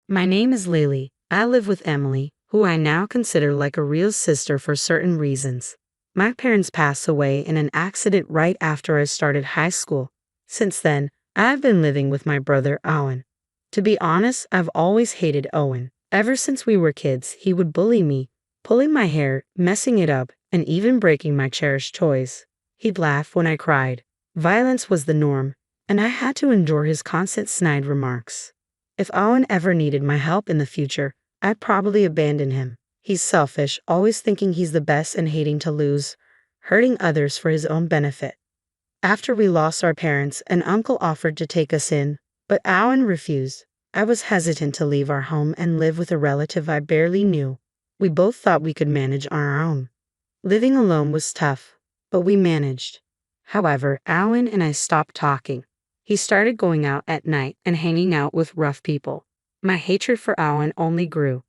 My name is Lily. I live with Emily, who I now consider like a real sister for certain reasons. My parents passed away in an accident right after I started high school. Since then, I've been living with my brother Owen. To be honest, I've always hated Owen. Ever since we were kids, he would bully me, pulling my hair, messing it up, and even breaking my cherished toys. He'd laugh when I cried. Violence was the norm, and I had to endure his constant snide remarks. If Owen ever needed my help in the future, I'd probably abandon him. He's selfish, always thinking he's the best and hating to lose, hurting others for his own benefit. After we lost our parents, an uncle offered to take us in, but Owen refused. I was hesitant to leave our home and live with a relative I barely knew. We both thought we could manage on our own. Living alone was tough, but we managed. However, Owen and I stopped talking. He started going out at night and hanging out with rough people. My hatred for Owen only grew.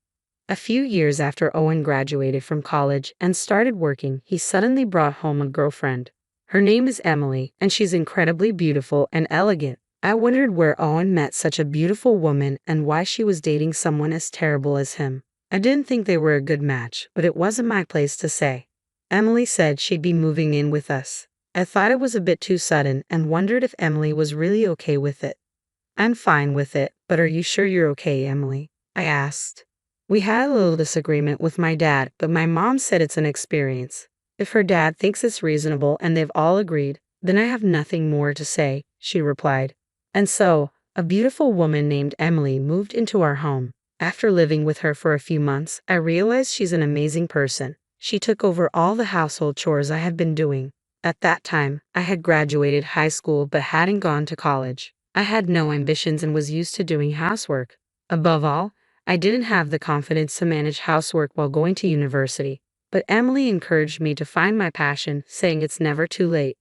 A few years after Owen graduated from college and started working, he suddenly brought home a girlfriend. Her name is Emily, and she's incredibly beautiful and elegant. I wondered where Owen met such a beautiful woman and why she was dating someone as terrible as him. I didn't think they were a good match, but it wasn't my place to say. Emily said she'd be moving in with us. I thought it was a bit too sudden and wondered if Emily was really okay with it. I'm fine with it, but are you sure you're okay, Emily? I asked. We had a little disagreement with my dad, but my mom said it's an experience. If her dad thinks it's reasonable and they've all agreed, then I have nothing more to say, she replied. And so, a beautiful woman named Emily moved into our home. After living with her for a few months, I realized she's an amazing person. She took over all the household chores I had been doing. At that time, I had graduated high school but hadn't gone to college. I had no ambitions and was used to doing housework. Above all, I didn't have the confidence to manage housework while going to university. But Emily encouraged me to find my passion, saying it's never too late.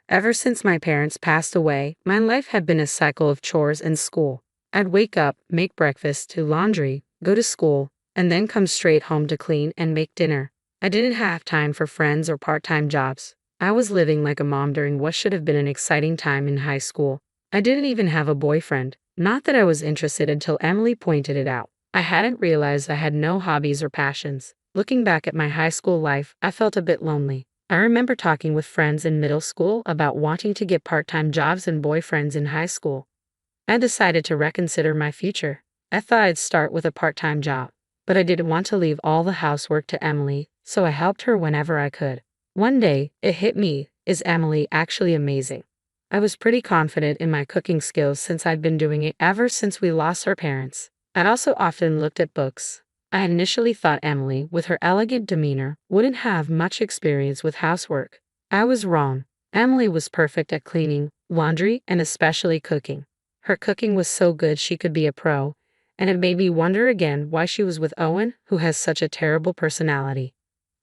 Ever since my parents passed away, my life had been a cycle of chores and school. I'd wake up, make breakfast, do laundry, go to school, and then come straight home to clean and make dinner. I didn't have time for friends or part-time jobs. I was living like a mom during what should have been an exciting time in high school. I didn't even have a boyfriend. Not that I was interested until Emily pointed it out. I hadn't realized I had no hobbies or passions. Looking back at my high school life, I felt a bit lonely. I remember talking with friends in middle school about wanting to get part-time jobs and boyfriends in high school. I decided to reconsider my future. I thought I'd start with a part-time job, but I didn't want to leave all the housework to Emily, so I helped her whenever I could. One day, it hit me, is Emily actually amazing? I was pretty confident in my cooking skills since I'd been doing it ever since we lost our parents. I'd also often looked at books. I had initially thought Emily, with her elegant demeanor, wouldn't have much experience with housework. I was wrong. Emily was perfect at cleaning, laundry, and especially cooking. Her cooking was so good she could be a pro, and it made me wonder again why she was with Owen, who has such a terrible personality.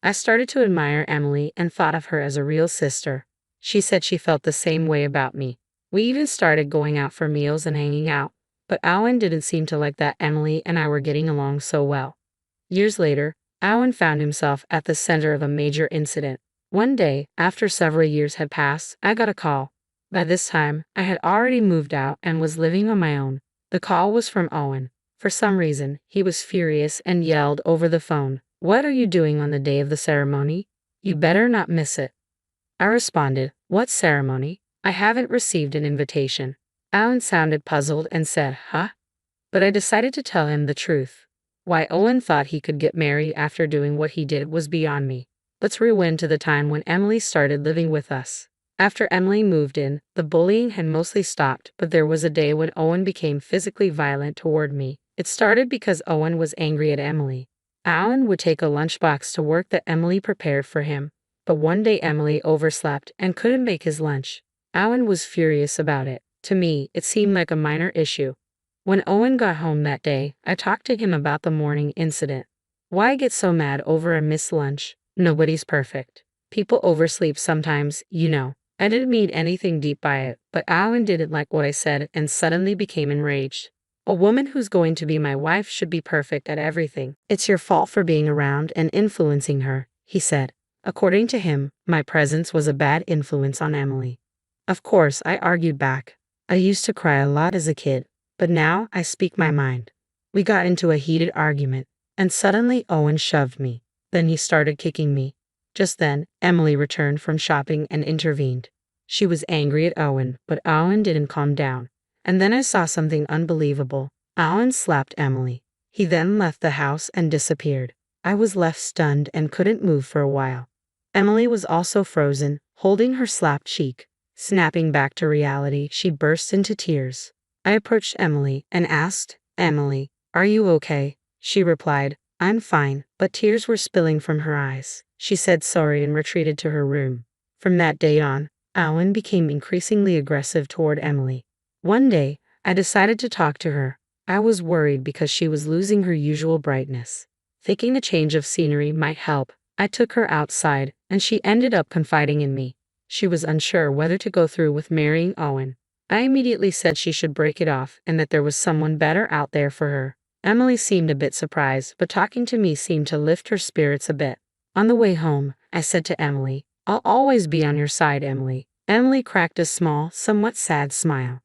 I started to admire Emily and thought of her as a real sister. She said she felt the same way about me. We even started going out for meals and hanging out, but Owen didn't seem to like that Emily and I were getting along so well. Years later, Owen found himself at the center of a major incident. One day, after several years had passed, I got a call. By this time, I had already moved out and was living on my own. The call was from Owen. For some reason, he was furious and yelled over the phone, "What are you doing on the day of the ceremony? You better not miss it." I responded, "What ceremony? I haven't received an invitation." Owen sounded puzzled and said, "Huh?" But I decided to tell him the truth. Why Owen thought he could get married after doing what he did was beyond me. Let's rewind to the time when Emily started living with us. After Emily moved in, the bullying had mostly stopped, but there was a day when Owen became physically violent toward me. It started because Owen was angry at Emily. Owen would take a lunchbox to work that Emily prepared for him, but one day Emily overslept and couldn't make his lunch. Owen was furious about it. To me, it seemed like a minor issue. When Owen got home that day, I talked to him about the morning incident. Why get so mad over a missed lunch? Nobody's perfect. People oversleep sometimes, you know. I didn't mean anything deep by it, but Owen didn't like what I said and suddenly became enraged. A woman who's going to be my wife should be perfect at everything. It's your fault for being around and influencing her, he said. According to him, my presence was a bad influence on Emily. Of course, I argued back. I used to cry a lot as a kid, but now I speak my mind. We got into a heated argument, and suddenly Owen shoved me. Then he started kicking me. Just then, Emily returned from shopping and intervened. She was angry at Owen, but Owen didn't calm down. And then I saw something unbelievable. Owen slapped Emily. He then left the house and disappeared. I was left stunned and couldn't move for a while. Emily was also frozen, holding her slapped cheek. Snapping back to reality, she burst into tears. I approached Emily and asked, "Emily, are you okay?" She replied, "I'm fine," but tears were spilling from her eyes. She said sorry and retreated to her room. From that day on, Owen became increasingly aggressive toward Emily. One day, I decided to talk to her. I was worried because she was losing her usual brightness. Thinking a change of scenery might help, I took her outside, and she ended up confiding in me. She was unsure whether to go through with marrying Owen. I immediately said she should break it off and that there was someone better out there for her. Emily seemed a bit surprised, but talking to me seemed to lift her spirits a bit. On the way home, I said to Emily, "I'll always be on your side, Emily." Emily cracked a small, somewhat sad smile.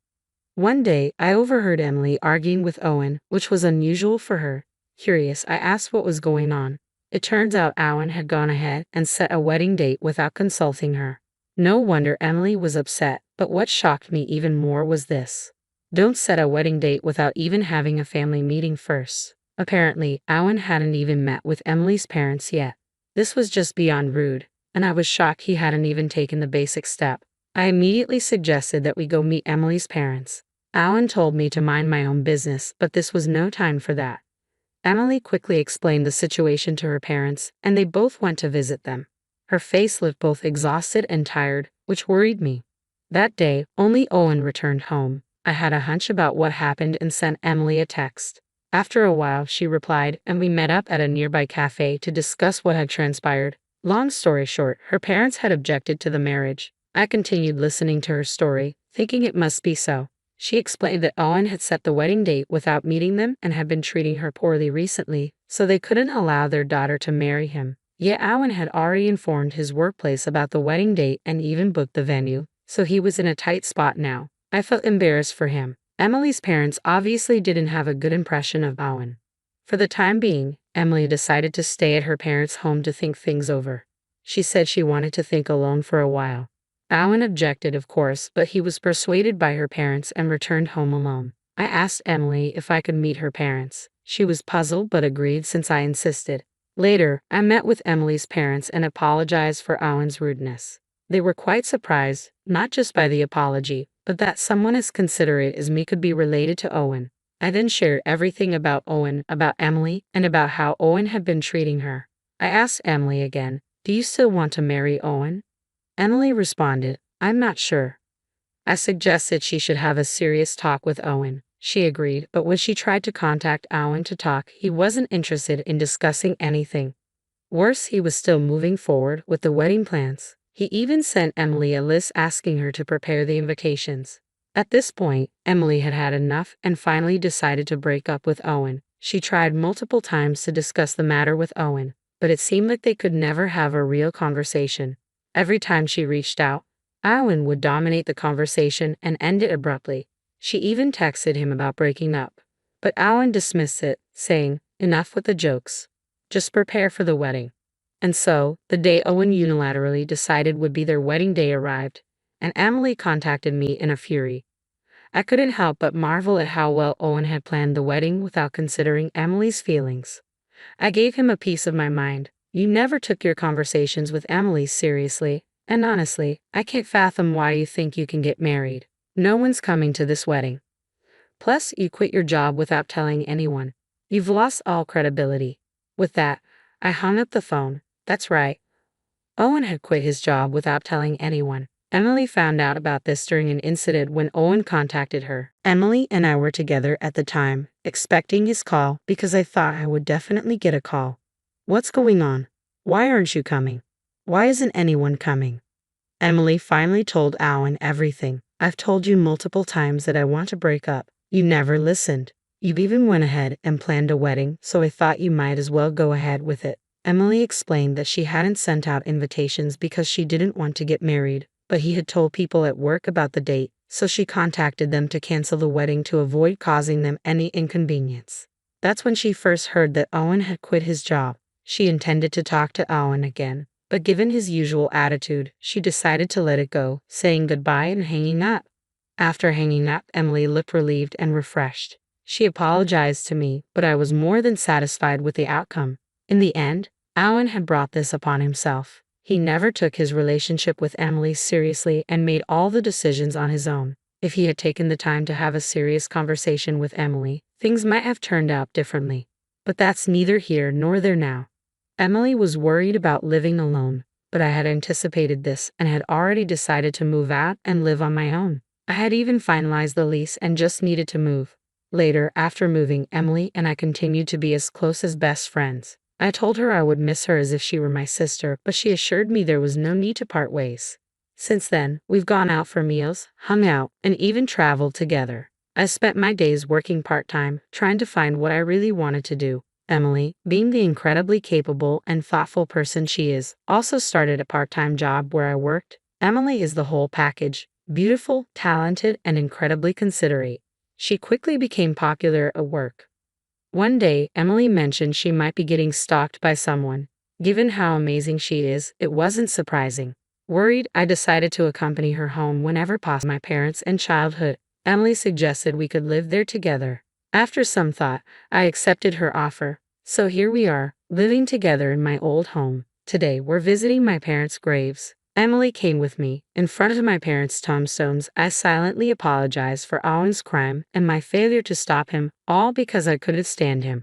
One day, I overheard Emily arguing with Owen, which was unusual for her. Curious, I asked what was going on. It turns out Owen had gone ahead and set a wedding date without consulting her. No wonder Emily was upset, but what shocked me even more was this. Don't set a wedding date without even having a family meeting first. Apparently, Owen hadn't even met with Emily's parents yet. This was just beyond rude, and I was shocked he hadn't even taken the basic step. I immediately suggested that we go meet Emily's parents. Owen told me to mind my own business, but this was no time for that. Emily quickly explained the situation to her parents, and they both went to visit them. Her face looked both exhausted and tired, which worried me. That day, only Owen returned home. I had a hunch about what happened and sent Emily a text. After a while, she replied, and we met up at a nearby cafe to discuss what had transpired. Long story short, her parents had objected to the marriage. I continued listening to her story, thinking it must be so. She explained that Owen had set the wedding date without meeting them and had been treating her poorly recently, so they couldn't allow their daughter to marry him. Yet Owen had already informed his workplace about the wedding date and even booked the venue, so he was in a tight spot now. I felt embarrassed for him. Emily's parents obviously didn't have a good impression of Owen. For the time being, Emily decided to stay at her parents' home to think things over. She said she wanted to think alone for a while. Owen objected, of course, but he was persuaded by her parents and returned home alone. I asked Emily if I could meet her parents. She was puzzled but agreed since I insisted. Later, I met with Emily's parents and apologized for Owen's rudeness. They were quite surprised, not just by the apology, but that someone as considerate as me could be related to Owen. I then shared everything about Owen, about Emily, and about how Owen had been treating her. I asked Emily again, "Do you still want to marry Owen?" Emily responded, "I'm not sure." I suggested she should have a serious talk with Owen. She agreed, but when she tried to contact Owen to talk, he wasn't interested in discussing anything. Worse, he was still moving forward with the wedding plans. He even sent Emily a list asking her to prepare the invitations. At this point, Emily had had enough and finally decided to break up with Owen. She tried multiple times to discuss the matter with Owen, but it seemed like they could never have a real conversation. Every time she reached out, Owen would dominate the conversation and end it abruptly. She even texted him about breaking up. But Owen dismissed it, saying, "Enough with the jokes. Just prepare for the wedding." And so, the day Owen unilaterally decided would be their wedding day arrived, and Emily contacted me in a fury. I couldn't help but marvel at how well Owen had planned the wedding without considering Emily's feelings. I gave him a piece of my mind. "You never took your conversations with Emily seriously, and honestly, I can't fathom why you think you can get married. No one's coming to this wedding. Plus, you quit your job without telling anyone. You've lost all credibility." With that, I hung up the phone. That's right. Owen had quit his job without telling anyone. Emily found out about this during an incident when Owen contacted her. Emily and I were together at the time, expecting his call because I thought I would definitely get a call. "What's going on? Why aren't you coming? Why isn't anyone coming?" Emily finally told Owen everything. "I've told you multiple times that I want to break up. You never listened. You've even went ahead and planned a wedding, so I thought you might as well go ahead with it." Emily explained that she hadn't sent out invitations because she didn't want to get married, but he had told people at work about the date, so she contacted them to cancel the wedding to avoid causing them any inconvenience. That's when she first heard that Owen had quit his job. She intended to talk to Owen again, but given his usual attitude, she decided to let it go, saying goodbye and hanging up. After hanging up, Emily looked relieved and refreshed. She apologized to me, but I was more than satisfied with the outcome. In the end, Owen had brought this upon himself. He never took his relationship with Emily seriously and made all the decisions on his own. If he had taken the time to have a serious conversation with Emily, things might have turned out differently. But that's neither here nor there now. Emily was worried about living alone, but I had anticipated this and had already decided to move out and live on my own. I had even finalized the lease and just needed to move. Later, after moving, Emily and I continued to be as close as best friends. I told her I would miss her as if she were my sister, but she assured me there was no need to part ways. Since then, we've gone out for meals, hung out, and even traveled together. I spent my days working part-time, trying to find what I really wanted to do. Emily, being the incredibly capable and thoughtful person she is, also started a part-time job where I worked. Emily is the whole package, beautiful, talented, and incredibly considerate. She quickly became popular at work. One day, Emily mentioned she might be getting stalked by someone. Given how amazing she is, it wasn't surprising. Worried, I decided to accompany her home whenever possible. My parents and childhood. Emily suggested we could live there together. After some thought, I accepted her offer. So here we are, living together in my old home. Today, we're visiting my parents' graves. Emily came with me. In front of my parents' tombstones, I silently apologized for Owen's crime and my failure to stop him, all because I couldn't stand him.